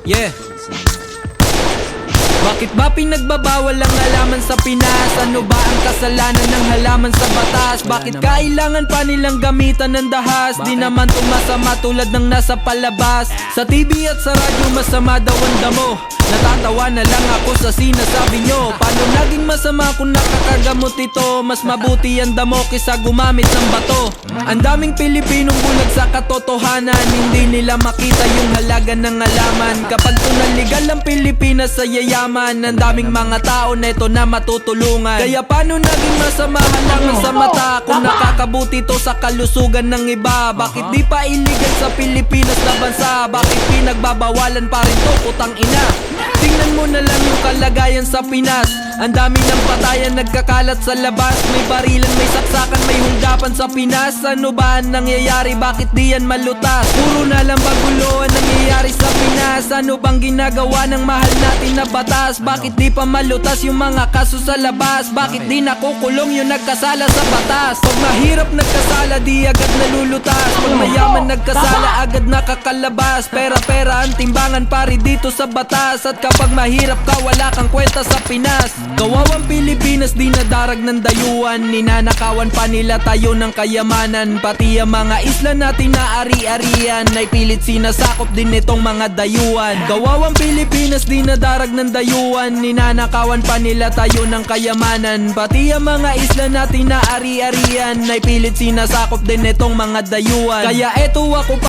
Yeah. Bakit ba pinagbabawal ang halaman sa Pinas? Ano ba ang kasalanan ng halaman sa batas? Bakit kailangan pa nilang gamitan ng dahas? Di naman to masama tulad ng nasa palabas. Sa TV at sa radyo masama daw ang damo. Natatawa na lang ako sa sinasabi nyo. Paano naging masama kung nakakagamot ito? Mas mabuti ang damo kaysa gumamit ng bato. Ang daming Pilipinong bulag sa katotohanan. Hindi nila makita yung halaga ng halaman. Kapag tunaligal ang Pilipinas sa yayaman, ang daming mga tao na ito na matutulungan. Kaya paano naging masama halaman sa mata kung nakakabuti to sa kalusugan ng iba? Bakit di pa illegal sa Pilipinas na bansa? Bakit pinagbabawalan pa rin to, putang ina? Tingnan mo na lang yung kalagayan sa Pinas. Ang dami ng patayan nagkakalat sa labas. May barilan, may saksakan, may hulgapan sa Pinas. Ano ba ang nangyayari? Bakit di yan malutas? Puro na lang bagulo ang nangyayari sa Pinas. Ano bang ginagawa ng mahal natin na batas? Bakit di pa malutas yung mga kaso sa labas? Bakit di nakukulong yung nagkasala sa batas? Pag mahirap nagkasala, di agad nalulutas. Pag mayaman nagkasala, agad nakakalabas. Pera-pera ang timbangan pari dito sa batas. At kapag mahirap ka, wala kang kwenta sa Pinas. Kawawang Pilipinas, di nadarag ng dayuhan. Ninanakawan pa nila tayo ng kayamanan. Pati ang mga isla natin na ari-arian ay pilit sinasakop din itong mga dayuhan. Kawawang Pilipinas, di nadarag ng dayuhan. Ninanakawan pa nila tayo ng kayamanan. Pati ang mga isla natin na ari-arian ay pilit sinasakop din itong mga dayuhan. Kaya eto ako